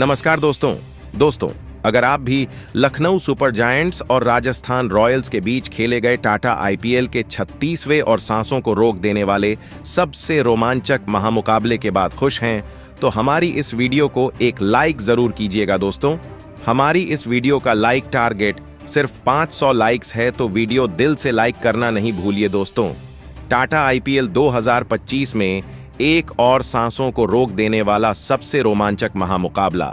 नमस्कार दोस्तों, अगर आप भी लखनऊ सुपर जायंट्स और राजस्थान रॉयल्स के बीच खेले गए टाटा आईपीएल के 36वें और सांसों को रोक देने वाले सबसे रोमांचक महामुकाबले के बाद खुश हैं, तो हमारी इस वीडियो को एक लाइक जरूर कीजिएगा दोस्तों। हमारी इस वीडियो का लाइक टारगेट सिर्फ 500 लाइक्स है, तो वीडियो दिल से लाइक करना नहीं भूलिए दोस्तों। टाटा आईपीएल 2025 में एक और सांसों को रोक देने वाला सबसे रोमांचक महामुकाबला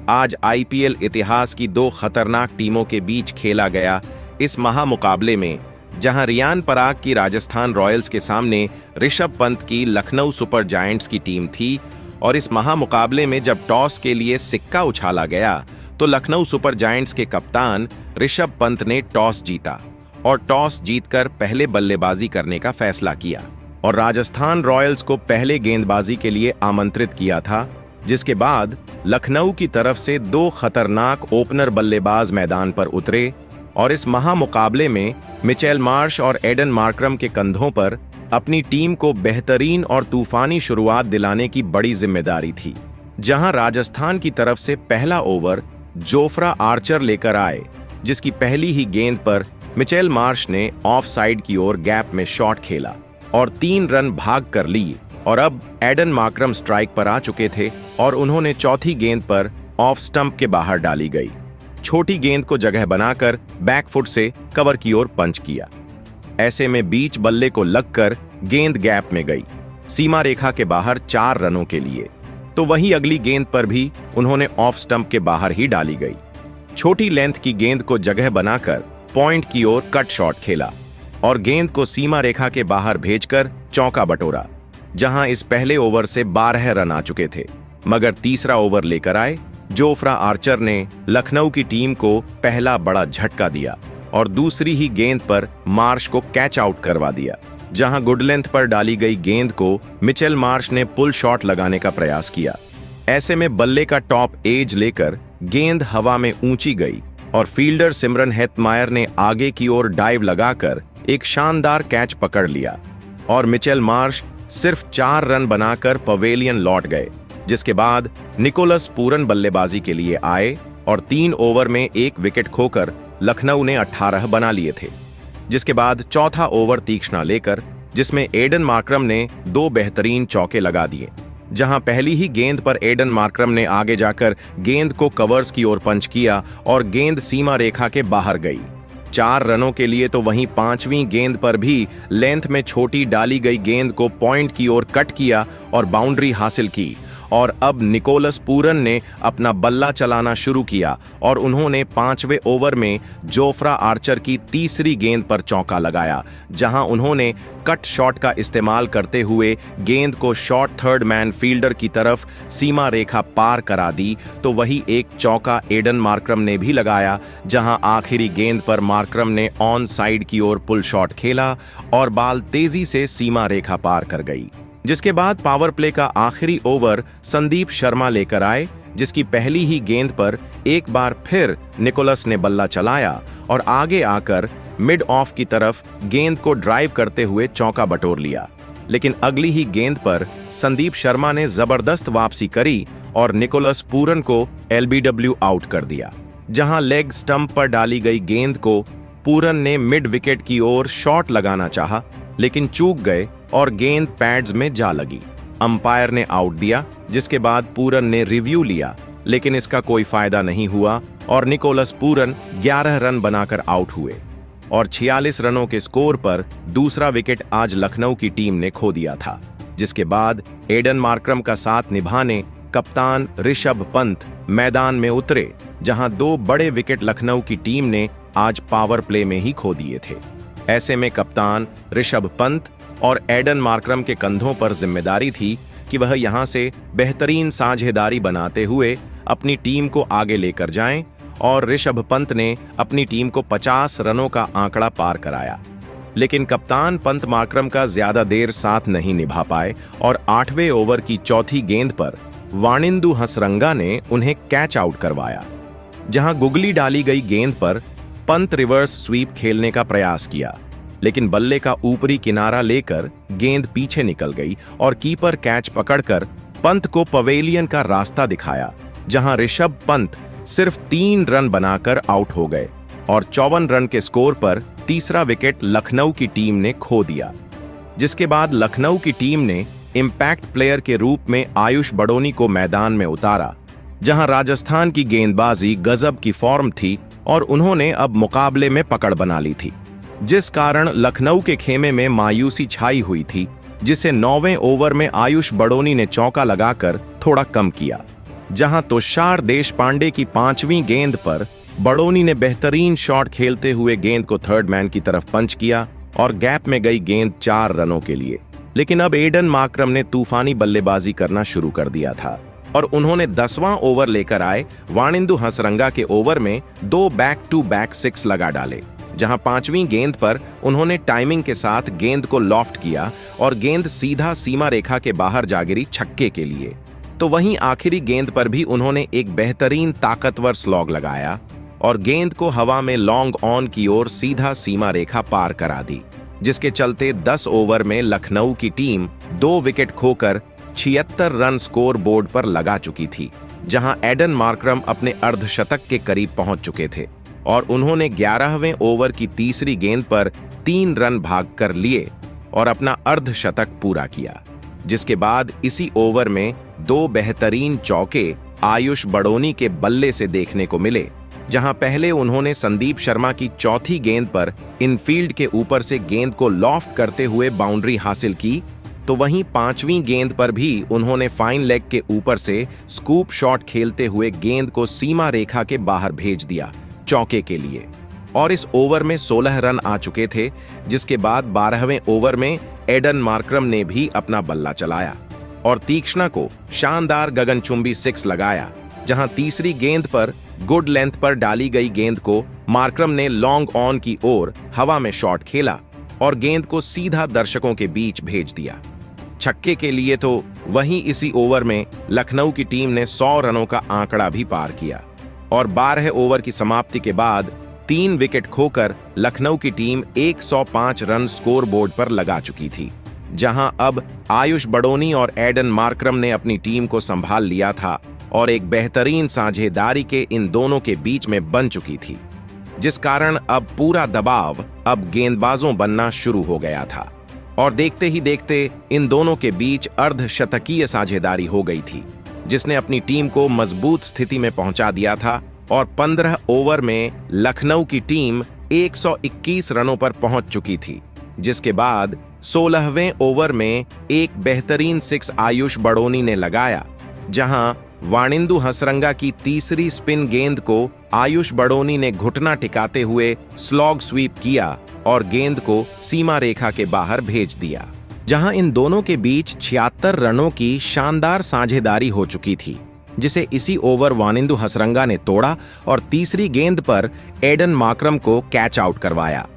आज आईपीएल इतिहास की दो खतरनाक टीमों के बीच खेला गया। इस महामुकाबले में जहां रियान पराग की राजस्थान रॉयल्स के सामने ऋषभ पंत की लखनऊ सुपर जायंट्स की टीम थी, और इस महामुकाबले में जब टॉस के लिए सिक्का उछाला गया तो लखनऊ सुपर जायंट्स के कप्तान ऋषभ पंत ने टॉस जीता और टॉस जीतकर पहले बल्लेबाजी करने का फैसला किया और राजस्थान रॉयल्स को पहले गेंदबाजी के लिए आमंत्रित किया था, जिसके बाद लखनऊ की तरफ से दो खतरनाक ओपनर बल्लेबाज मैदान पर उतरे और इस महामुकाबले में मिचेल मार्श और एडन मार्करम के कंधों पर अपनी टीम को बेहतरीन और तूफानी शुरुआत दिलाने की बड़ी जिम्मेदारी थी। जहां राजस्थान की तरफ से पहला ओवर जोफ्रा आर्चर लेकर आए, जिसकी पहली ही गेंद पर मिचेल मार्श ने ऑफ साइड की ओर गैप में शॉट खेला और 3 रन भाग कर लिए, और अब एडन मार्करम स्ट्राइक पर आ चुके थे और उन्होंने चौथी गेंद पर ऑफ स्टंप के बाहर डाली गई छोटी गेंद को जगह बनाकर बैकफुट से कवर की ओर पंच किया। ऐसे में बीच बल्ले को लगकर गेंद गैप में गई सीमा रेखा के बाहर 4 रनों के लिए। तो वहीं अगली गेंद पर भी उन्होंने ऑफ स्टंप के बाहर ही डाली गई छोटी लेंथ की गेंद को जगह बनाकर पॉइंट की ओर कट शॉट खेला और गेंद को सीमा रेखा के बाहर भेजकर चौका बटोरा। जहां इस पहले ओवर से 12 रन आ चुके थे, मगर तीसरा ओवर लेकर आए जोफ्रा आर्चर ने लखनऊ की टीम को पहला बड़ा झटका दिया और दूसरी ही गेंद पर मार्श को कैच आउट करवा दिया। जहां गुड लेंथ पर डाली गई गेंद को मिचेल मार्श ने पुल शॉट लगाने का प्रयास किया। ऐसे में बल्ले का टॉप एज लेकर गेंद हवा में ऊंची गई और फील्डर सिमरन हेतमायर ने आगे की ओर डाइव लगाकर एक शानदार कैच पकड़ लिया और मिचेल मार्श सिर्फ 4 रन बनाकर पवेलियन लौट गए। जिसके बाद निकोलस पूरन बल्लेबाजी के लिए आए और 3 ओवर में 1 विकेट खोकर लखनऊ ने 18 बना लिए थे। जिसके बाद चौथा ओवर तीक्ष्णा लेकर, जिसमें एडन मार्करम ने 2 बेहतरीन चौके लगा दिए। जहां पहली ही गेंद पर एडन मार्करम ने आगे जाकर गेंद को कवर्स की ओर पंच किया और गेंद सीमा रेखा के बाहर गई 4 रनों के लिए। तो वहीं 5वीं गेंद पर भी लेंथ में छोटी डाली गई गेंद को पॉइंट की ओर कट किया और बाउंड्री हासिल की। और अब निकोलस पूरन ने अपना बल्ला चलाना शुरू किया और उन्होंने 5वें ओवर में जोफ्रा आर्चर की तीसरी गेंद पर चौका लगाया, जहां उन्होंने कट शॉट का इस्तेमाल करते हुए गेंद को शॉर्ट थर्ड मैन फील्डर की तरफ सीमा रेखा पार करा दी। तो वही एक चौका एडन मार्करम ने भी लगाया, जहां आखिरी गेंद पर मार्करम ने ऑन साइड की ओर पुल शॉट खेला और बाल तेजी से सीमा रेखा पार कर गई। जिसके बाद पावर प्ले का आखिरी ओवर संदीप शर्मा लेकर आए, जिसकी पहली ही गेंद पर एक बार फिर निकोलस ने बल्ला चलाया और आगे आकर मिड ऑफ की तरफ गेंद को ड्राइव करते हुए चौका बटोर लिया। लेकिन अगली ही गेंद पर संदीप शर्मा ने जबरदस्त वापसी करी और निकोलस पूरन को एलबीडब्ल्यू आउट कर दिया। जहां लेग स्टंप पर डाली गई गेंद को पूरन ने मिड विकेट की ओर शॉट लगाना चाहा, लेकिन चूक गए और गेंद पैड्स में जा लगी। अंपायर ने आउट दिया, जिसके बाद पूरन ने रिव्यू लिया, लेकिन इसका कोई फायदा नहीं हुआ और निकोलस पूरन 11 रन बनाकर आउट हुए और 46 रनों के स्कोर पर दूसरा विकेट आज लखनऊ की टीम ने खो दिया था। जिसके बाद एडन मार्करम का साथ निभाने कप्तान ऋषभ पंत मैदान में उतरे, जहां 2 बड़े विकेट लखनऊ की टीम ने आज पावर प्ले में ही खो दिए थे। ऐसे में कप्तान ऋषभ पंत और एडन मार्करम के कंधों पर जिम्मेदारी थी कि वह यहां से बेहतरीन साझेदारी बनाते हुए अपनी टीम को आगे लेकर जाएं, और ऋषभ पंत ने अपनी टीम को 50 रनों का आंकड़ा पार कराया। लेकिन कप्तान पंत मार्करम का ज्यादा देर साथ नहीं निभा पाए और 8वें ओवर की चौथी गेंद पर वाणिंदु हसरंगा ने उन्हें कैच आउट करवाया। जहां गुगली डाली गई गेंद पर पंत रिवर्स स्वीप खेलने का प्रयास किया, लेकिन बल्ले का ऊपरी किनारा लेकर गेंद पीछे निकल गई और कीपर कैच पकड़कर पंत को पवेलियन का रास्ता दिखाया जहां ऋषभ पंत सिर्फ 3 रन बनाकर आउट हो गए और 54 रन के स्कोर पर तीसरा विकेट लखनऊ की टीम ने खो दिया। जिसके बाद लखनऊ की टीम ने इंपैक्ट प्लेयर के रूप में आयुष बड़ोनी को मैदान में उतारा, जहां राजस्थान की गेंदबाजी गजब की फॉर्म थी और उन्होंने अब मुकाबले में पकड़ बना ली थी, जिस कारण लखनऊ के खेमे में मायूसी छाई हुई थी, जिसे 9वें ओवर में आयुष बड़ोनी ने चौका लगाकर थोड़ा कम किया, जहां तुषार देशपांडे की 5वीं गेंद पर बड़ोनी ने बेहतरीन शॉट खेलते हुए गेंद को थर्ड मैन की तरफ पंच किया और गैप में गई गेंद 4 रनों के लिए। लेकिन अब एडन मार्क्रम ने तूफानी बल्लेबाजी करना शुरू कर दिया था और उन्होंने 10वां ओवर लेकर आए वाणिंदु हसरंगा के ओवर में 2 बैक टू बैक 6 लगा डाले, जहां 5वीं गेंद पर उन्होंने टाइमिंग के साथ गेंद को लॉफ्ट किया और गेंद सीधा सीमा रेखा के बाहर जा गिरी छक्के के लिए। तो वहीं आखिरी गेंद पर भी उन्होंने एक बेहतरीन ताकतवर स्लॉग लगाया और गेंद को हवा में लॉन्ग ऑन की ओर सीधा सीमा रेखा पार करा दी, जिसके चलते 10 ओवर में लखनऊ की टीम 2 विकेट खोकर 76 रन स्कोर बोर्ड पर लगा चुकी थी, जहां एडन मार्क्रम अपने अर्धशतक के करीब पहुंच चुके थे और उन्होंने 11वें ओवर की तीसरी गेंद पर 3 रन भाग कर लिए और अपना अर्धशतक पूरा किया। जिसके बाद इसी ओवर में 2 बेहतरीन चौके आयुष बड़ोनी के बल्ले से देखने को मिले, जहां पहले उन्होंने संदीप शर्मा की चौथी गेंद पर इनफील्ड के ऊपर से गेंद को लॉफ्ट करते हुए बाउंड्री हासिल की, तो वहीं 5वीं गेंद पर भी उन्होंने फाइन लेग के ऊपर से स्कूप शॉट खेलते हुए गेंद को सीमा रेखा के बाहर भेज दिया चौके के लिए। और इस ओवर में 16 रन आ चुके थे, जिसके बाद 12वें ओवर में एडन मार्क्रम ने भी अपना बल्ला चलाया और तीक्ष्णा को शानदार गगनचुंबी 6 लगाया, जहां तीसरी गेंद पर गुड लेंथ पर डाली गई गेंद को मार्क्रम ने लॉन्ग ऑन की ओर हवा में शॉट खेला और गेंद को सीधा दर्शकों के बीच भेज दिया छक्के के लिए। तो वहीं इसी ओवर में लखनऊ की टीम ने 100 रनों का आंकड़ा भी पार किया और 12 ओवर की समाप्ति के बाद 3 विकेट खोकर लखनऊ की टीम 105 रन स्कोर बोर्ड पर लगा चुकी थी, जहां अब आयुष बड़ोनी और एडन मार्क्रम ने अपनी टीम को संभाल लिया था और एक बेहतरीन साझेदारी के इन दोनों के बीच में बन चुकी थी, जिस कारण अब पूरा दबाव अब गेंदबाजों बनना शुरू हो गया था और देखते ही देखते इन दोनों के बीच अर्धशतकीय साझेदारी हो गई थी, जिसने अपनी टीम को मजबूत स्थिति में पहुंचा दिया था और 15 ओवर में लखनऊ की टीम 121 रनों पर पहुंच चुकी थी। जिसके बाद 16वें ओवर में एक बेहतरीन 6 आयुष बड़ोनी ने लगाया, जहां वाणिंदु हसरंगा की तीसरी स्पिन गेंद को आयुष बड़ोनी ने घुटना टिकाते हुए स्लॉग स्वीप किया और गेंद को सीमा रेखा के बाहर भेज दिया, जहां इन दोनों के बीच 76 रनों की शानदार साझेदारी हो चुकी थी, जिसे इसी ओवर वाणिंदु हसरंगा ने तोड़ा और तीसरी गेंद पर एडन मार्क्रम को कैच आउट करवाया,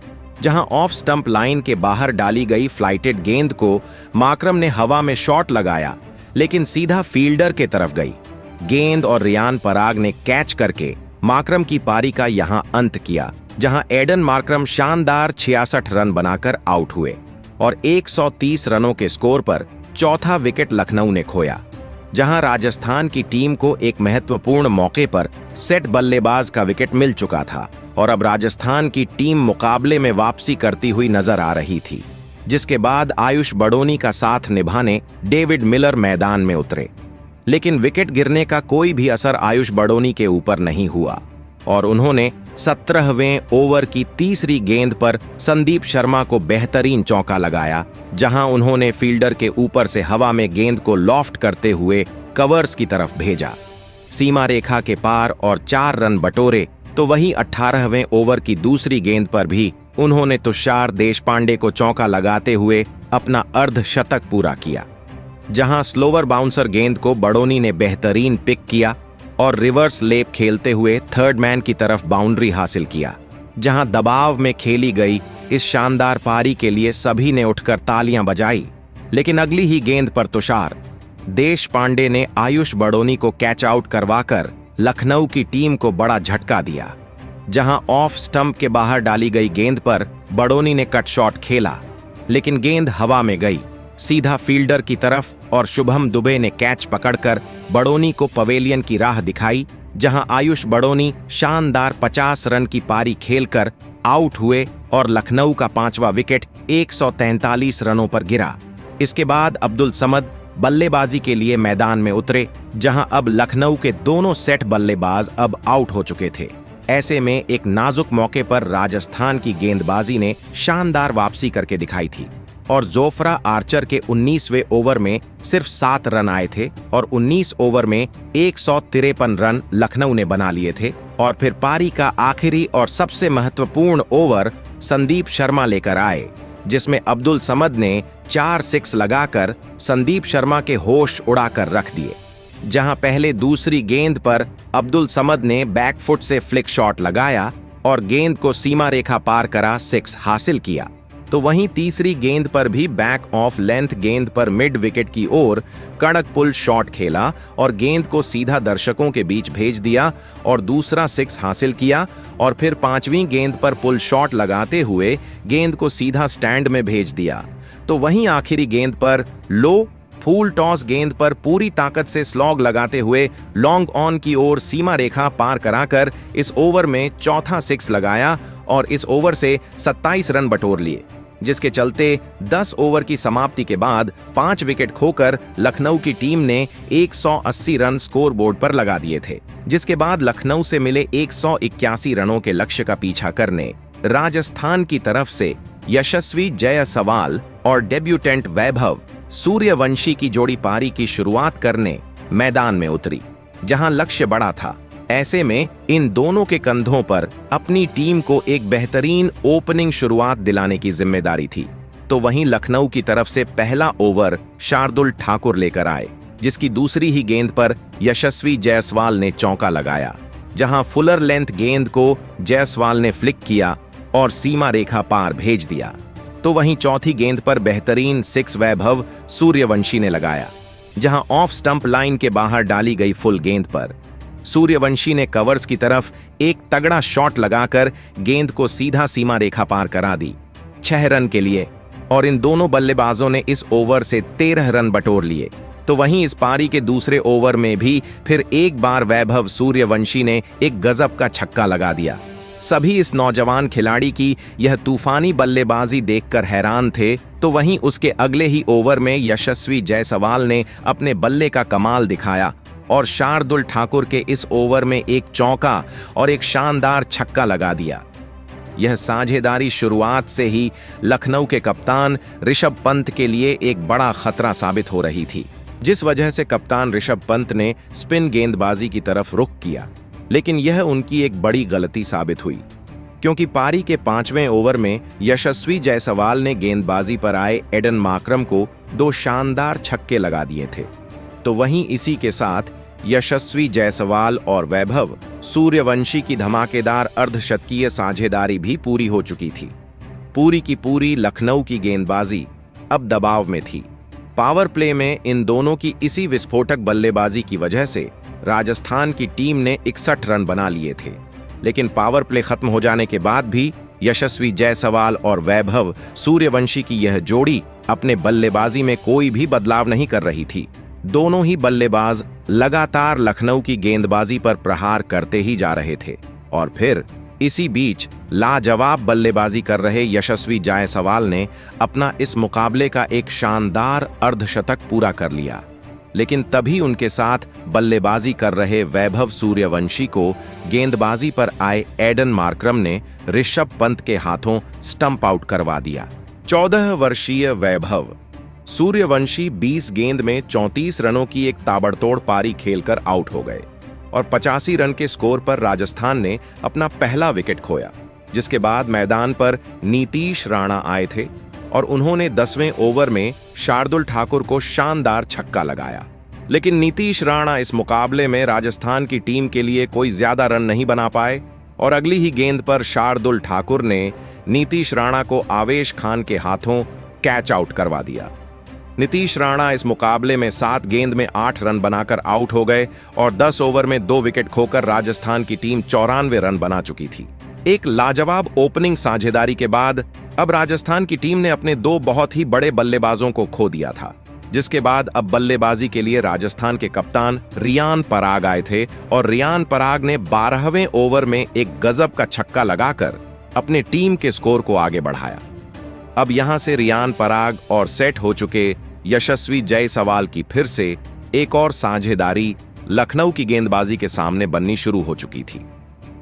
जहां ऑफ स्टंप लाइन के बाहर डाली गई फ्लाइटेड गेंद को मार्क्रम ने हवा में शॉट लगाया, लेकिन सीधा फील्डर के तरफ गई गेंद और रियान पराग ने कैच करके मार्क्रम की पारी का यहां अंत किया, जहां एडन मार्क्रम शानदार 66 रन बनाकर आउट हुए और 130 रनों के स्कोर पर चौथा विकेट लखनऊ ने खोया, जहां राजस्थान की टीम को एक महत्वपूर्ण मौके पर सेट बल्लेबाज का विकेट मिल चुका था और अब राजस्थान की टीम मुकाबले में वापसी करती हुई नजर आ रही थी। जिसके बाद आयुष बड़ोनी का साथ निभाने डेविड मिलर मैदान में उतरे, लेकिन विकेट गिरने का कोई भी असर आयुष बड़ोनी के ऊपर नहीं हुआ और उन्होंने 17वें ओवर की तीसरी गेंद पर संदीप शर्मा को बेहतरीन चौका लगाया, जहां उन्होंने फील्डर के ऊपर से हवा में गेंद को लॉफ्ट करते हुए कवर्स की तरफ भेजा, सीमा रेखा के पार और 4 रन बटोरे। तो वहीं 18वें ओवर की दूसरी गेंद पर भी उन्होंने तुषार देशपांडे को चौका लगाते हुए अपना अर्धशतक पूरा किया, जहां स्लोवर बाउंसर गेंद को बड़ोनी ने बेहतरीन पिक किया और रिवर्स लेप खेलते हुए थर्ड मैन की तरफ बाउंड्री हासिल किया, जहां दबाव में खेली गई इस शानदार पारी के लिए सभी ने उठकर तालियां बजाई। लेकिन अगली ही गेंद पर तुषार देशपांडे ने आयुष बड़ोनी को कैच आउट करवाकर लखनऊ की टीम को बड़ा झटका दिया, जहां ऑफ स्टंप के बाहर डाली गई गेंद पर बड़ोनी ने कट शॉट खेला, लेकिन गेंद हवा में गई सीधा फील्डर की तरफ और शुभम दुबे ने कैच पकड़कर बड़ोनी को पवेलियन की राह दिखाई, जहां आयुष बड़ोनी शानदार 50 रन की पारी खेलकर आउट हुए और लखनऊ का 5वां विकेट 143 रनों पर गिरा। इसके बाद अब्दुल समद बल्लेबाजी के लिए मैदान में उतरे, जहां अब लखनऊ के दोनों सेट बल्लेबाज अब आउट हो चुके थे। ऐसे में एक नाजुक मौके पर राजस्थान की गेंदबाजी ने शानदार वापसी करके दिखाई थी और जोफ्रा आर्चर के 19वें ओवर में सिर्फ 7 रन आए थे और 19 ओवर में 153 रन लखनऊ ने बना लिए थे। और फिर पारी का आखिरी और सबसे महत्वपूर्ण ओवर संदीप शर्मा लेकर आए, जिसमें अब्दुल समद ने 4 सिक्स लगाकर संदीप शर्मा के होश उड़ाकर रख दिए। जहां पहले दूसरी गेंद पर अब्दुल समद ने बैकफुट से फ्लिक शॉट लगाया और गेंद को सीमा रेखा पार करा 6 हासिल किया, तो वहीं तीसरी गेंद पर भी बैक ऑफ लेंथ गेंद पर मिड विकेट की ओर कड़क पुल शॉट खेला और गेंद को सीधा दर्शकों के बीच भेज दिया और दूसरा 6 हासिल किया। और फिर 5वीं गेंद पर पुल शॉट लगाते हुए गेंद को सीधा स्टैंड में भेज दिया। तो वहीं आखिरी गेंद पर लो फूल टॉस गेंद पर पूरी ताकत से स्लॉग लगाते हुए लॉन्ग ऑन की ओर सीमा रेखा पार कराकर इस ओवर में चौथा 6 लगाया और इस ओवर से 27 रन बटोर लिए, जिसके चलते 10 ओवर की समाप्ति के बाद 5 विकेट खोकर लखनऊ की टीम ने 180 रन स्कोर बोर्ड पर लगा दिए थे। जिसके बाद लखनऊ से मिले 181 रनों के लक्ष्य का पीछा करने राजस्थान की तरफ से यशस्वी जायसवाल और डेब्यूटेंट वैभव सूर्यवंशी की जोड़ी पारी की शुरुआत करने मैदान में उतरी, जहां लक्ष्य बड़ा था। ऐसे में इन दोनों के कंधों पर अपनी टीम को एक बेहतरीन ओपनिंग शुरुआत दिलाने की जिम्मेदारी थी। तो वहीं लखनऊ की तरफ से पहला ओवर शार्दुल ठाकुर लेकर आए, जिसकी दूसरी ही गेंद पर यशस्वी जायसवाल ने चौका लगाया, जहां फुलर लेंथ गेंद को जायसवाल ने फ्लिक किया और सीमा रेखा पार भेज दिया। तो वहीं चौथी गेंद पर बेहतरीन 6 वैभव सूर्यवंशी ने लगाया, जहां ऑफ स्टंप लाइन के बाहर डाली गई फुल गेंद पर सूर्यवंशी ने कवर्स की तरफ एक तगड़ा शॉट लगाकर गेंद को सीधा सीमा रेखा पार करा दी 6 रन के लिए, और इन दोनों बल्लेबाजों ने इस ओवर से 13 रन बटोर लिए। तो वहीं इस पारी के दूसरे ओवर में भी फिर एक बार वैभव सूर्यवंशी ने एक गजब का छक्का लगा दिया। सभी इस नौजवान खिलाड़ी की यह तूफानी बल्लेबाजी देखकर हैरान थे। तो वहीं उसके अगले ही ओवर में यशस्वी जायसवाल ने अपने बल्ले का कमाल दिखाया और शार्दुल ठाकुर के इस ओवर में एक चौका और एक शानदार छक्का लगा दिया। यह साझेदारी शुरुआत से ही लखनऊ के कप्तान ऋषभ पंत के लिए एक बड़ा खतरा साबित हो रही थी, जिस वजह से कप्तान ऋषभ पंत ने स्पिन गेंदबाजी की तरफ रुख किया। लेकिन यह उनकी एक बड़ी गलती साबित हुई, क्योंकि पारी के 5वें ओवर में यशस्वी जायसवाल ने गेंदबाजी पर आए एडन मार्क्रम को 2 शानदार छक्के लगा दिए थे। तो वहीं इसी के साथ यशस्वी जायसवाल और वैभव सूर्यवंशी की धमाकेदार अर्धशतकीय साझेदारी भी पूरी हो चुकी थी। पूरी की पूरी लखनऊ की गेंदबाजी अब दबाव में थी। पावर प्ले में इन दोनों की इसी विस्फोटक बल्लेबाजी की वजह से राजस्थान की टीम ने 61 रन बना लिए थे। लेकिन पावर प्ले खत्म हो जाने के बाद भी यशस्वी जायसवाल और वैभव सूर्यवंशी की यह जोड़ी अपने बल्लेबाजी में कोई भी बदलाव नहीं कर रही थी। दोनों ही बल्लेबाज लगातार लखनऊ की गेंदबाजी पर प्रहार करते ही जा रहे थे और फिर इसी बीच लाजवाब बल्लेबाजी कर रहे यशस्वी जायसवाल ने अपना इस मुकाबले का एक शानदार अर्धशतक पूरा कर लिया। लेकिन तभी उनके साथ बल्लेबाजी कर रहे वैभव सूर्यवंशी को गेंदबाजी पर आए एडन मार्क्रम ने ऋषभ पंत के हाथों स्टंप आउट करवा दिया। 14 वर्षीय वैभव सूर्यवंशी 20 गेंद में 34 रनों की एक ताबड़तोड़ पारी खेलकर आउट हो गए और 85 रन के स्कोर पर राजस्थान ने अपना पहला विकेट खोया। जिसके बाद मैदान पर नीतीश राणा आए थे और उन्होंने 10वें ओवर में शार्दुल ठाकुर को शानदार छक्का लगाया। लेकिन नीतीश राणा इस मुकाबले में राजस्थान की टीम के लिए कोई ज्यादा रन नहीं बना पाए और अगली ही गेंद पर शार्दुल ठाकुर ने नीतीश राणा को आवेश खान के हाथों कैच आउट करवा दिया। नीतीश राणा इस मुकाबले में 7 गेंद में 8 रन बनाकर आउट हो गए और 10 ओवर में 2 विकेट खोकर राजस्थान की टीम 94 रन बना चुकी थी। एक लाजवाब ओपनिंग साझेदारी के बाद अब राजस्थान की टीम ने अपने दो बहुत ही बड़े बल्लेबाजों को खो दिया था, जिसके बाद अब बल्लेबाजी के लिए राजस्थान के कप्तान रियान पराग आए थे और रियान पराग ने 12वें ओवर में एक गजब का छक्का लगाकर अपने टीम के स्कोर को आगे बढ़ाया। अब यहां से रियान पराग और सेट हो चुके यशस्वी जायसवाल की फिर से एक और साझेदारी लखनऊ की गेंदबाजी के सामने बननी शुरू हो चुकी थी।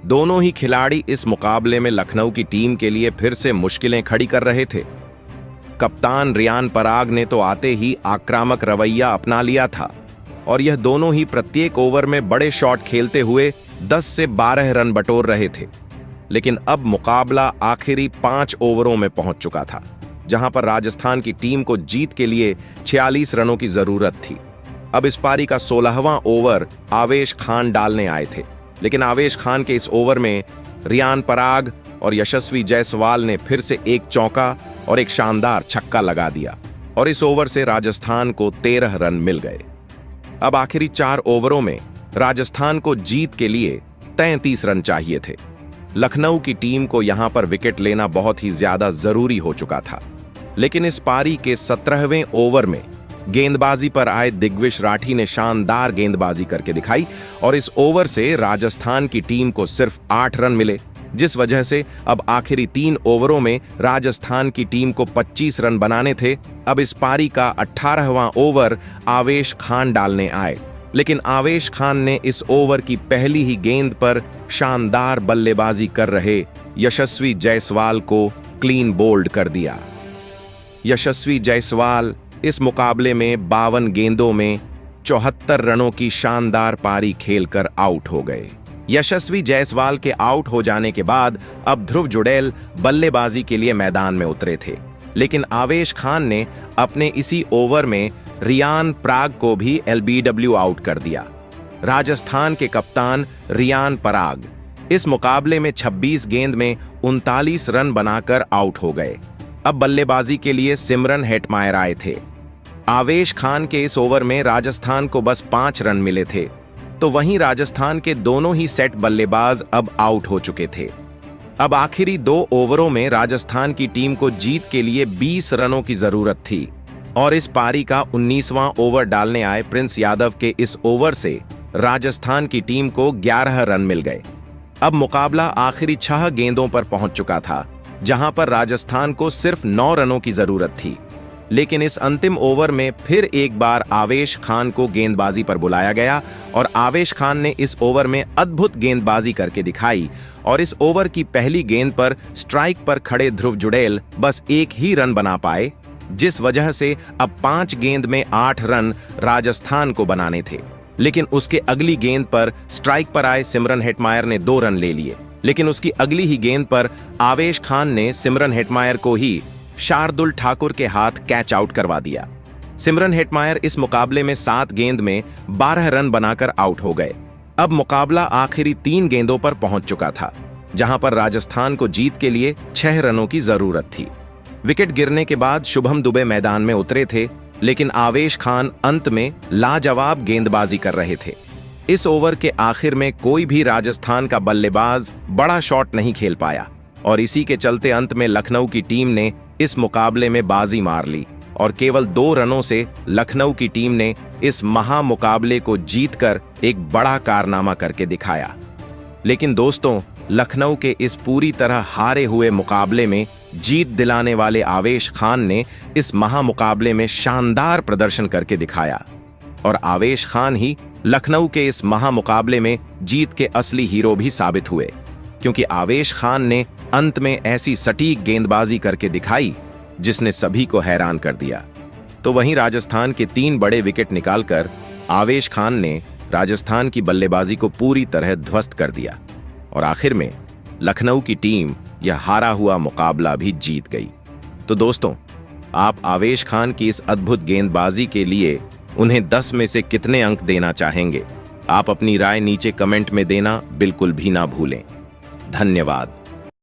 दोनों ही खिलाड़ी इस मुकाबले में लखनऊ की टीम के लिए फिर से मुश्किलें खड़ी कर रहे थे। कप्तान रियान पराग ने तो आते ही आक्रामक रवैया अपना लिया था और यह दोनों ही प्रत्येक ओवर में बड़े शॉट खेलते हुए 10 से 12 रन बटोर रहे थे। लेकिन अब मुकाबला आखिरी 5 ओवरों में पहुंच चुका था, जहां पर राजस्थान की टीम को जीत के लिए 46 रनों की जरूरत थी। अब इस पारी का 16वां ओवर आवेश खान डालने आए थे, लेकिन आवेश खान के इस ओवर में रियान पराग और यशस्वी जायसवाल ने फिर से एक चौका और एक शानदार छक्का लगा दिया और इस ओवर से राजस्थान को 13 रन मिल गए। अब आखिरी 4 ओवरों में राजस्थान को जीत के लिए 33 रन चाहिए थे। लखनऊ की टीम को यहां पर विकेट लेना बहुत ही ज्यादा जरूरी हो चुका था, लेकिन इस पारी के 17वें ओवर में गेंदबाजी पर आए दिग्विश राठी ने शानदार गेंदबाजी करके दिखाई और इस ओवर से राजस्थान की टीम को सिर्फ 8 रन मिले, जिस वजह से अब आखिरी 3 ओवरों में राजस्थान की टीम को 25 रन बनाने थे। अब इस पारी का 18वां ओवर आवेश खान डालने आए, लेकिन आवेश खान ने इस ओवर की पहली ही गेंद पर शानदार बल्लेबाजी कर रहे यशस्वी जायसवाल को क्लीन बोल्ड कर दिया। यशस्वी जायसवाल इस मुकाबले में 52 गेंदों में 74 रनों की शानदार पारी खेलकर आउट हो गए। यशस्वी जायसवाल के आउट हो जाने के बाद अब ध्रुव जुड़ैल बल्लेबाजी के लिए मैदान में उतरे थे, लेकिन आवेश खान ने अपने इसी ओवर में रियान पराग को भी एलबीडब्ल्यू आउट कर दिया। राजस्थान के कप्तान रियान पराग इस मुकाबले में 26 गेंद में 39 रन बनाकर आउट हो गए। अब बल्लेबाजी के लिए सिमरन हेटमायर आए थे। आवेश खान के इस ओवर में राजस्थान को बस 5 रन मिले थे, तो वहीं राजस्थान के दोनों ही सेट बल्लेबाज अब आउट हो चुके थे। अब आखिरी 2 ओवरों में राजस्थान की टीम को जीत के लिए 20 रनों की जरूरत थी और इस पारी का 19वां ओवर डालने आए प्रिंस यादव के इस ओवर से राजस्थान की टीम को 11 रन मिल गए। अब मुकाबला आखिरी 6 गेंदों पर पहुंच चुका था, जहां पर राजस्थान को सिर्फ 9 रनों की जरूरत थी। लेकिन इस अंतिम ओवर में फिर एक बार आवेश खान को गेंदबाजी पर बुलाया गया और आवेश खान ने इस ओवर में अद्भुत गेंदबाजी करके दिखाई और इस ओवर की पहली गेंद पर स्ट्राइक पर खड़े ध्रुव जुड़ैल बस 1 ही रन बना पाए, जिस वजह से अब 5 गेंद में 8 रन राजस्थान को बनाने थे। लेकिन उसके अगली गेंद पर स्ट्राइक पर आए सिमरन हेटमायर ने 2 रन ले लिए, लेकिन उसकी अगली ही गेंद पर आवेश खान ने सिमरन हेटमायर को ही शार्दुल ठाकुर के हाथ कैच आउट करवा दिया। सिमरन हेटमायर इस मुकाबले में 7 गेंद में 12 रन बनाकर आउट हो गए। अब मुकाबला आखिरी 3 गेंदों पर पहुंच चुका था, जहां पर राजस्थान को जीत के लिए 6 रनों की जरूरत थी। विकेट गिरने के बाद शुभम दुबे मैदान में उतरे थे, लेकिन आवेश खान अंत में लाजवाब गेंदबाजी कर रहे थे। इस ओवर के आखिर में कोई भी राजस्थान का बल्लेबाज बड़ा शॉट नहीं खेल पाया और इसी के चलते अंत में लखनऊ की टीम ने इस मुकाबले में बाजी मार ली और केवल 2 रनों से लखनऊ की टीम ने इस महामुकाबले को जीतकर एक बड़ा कारनामा करके दिखाया। लेकिन दोस्तों, लखनऊ के इस पूरी तरह हारे हुए मुकाबले में जीत दिलाने वाले आवेश खान ने इस महामुकाबले में शानदार प्रदर्शन करके दिखाया और आवेश खान ही लखनऊ के इस महामुकाबले में जीत के असली हीरो भी साबित हुए, क्योंकि आवेश खान ने अंत में ऐसी सटीक गेंदबाजी करके दिखाई जिसने सभी को हैरान कर दिया। तो वहीं राजस्थान के 3 बड़े विकेट निकालकर आवेश खान ने राजस्थान की बल्लेबाजी को पूरी तरह ध्वस्त कर दिया और आखिर में लखनऊ की टीम यह हारा हुआ मुकाबला भी जीत गई। तो दोस्तों, आप आवेश खान की इस अद्भुत गेंदबाजी के लिए उन्हें 10 में से कितने अंक देना चाहेंगे? आप अपनी राय नीचे कमेंट में देना बिल्कुल भी ना भूलें। धन्यवाद।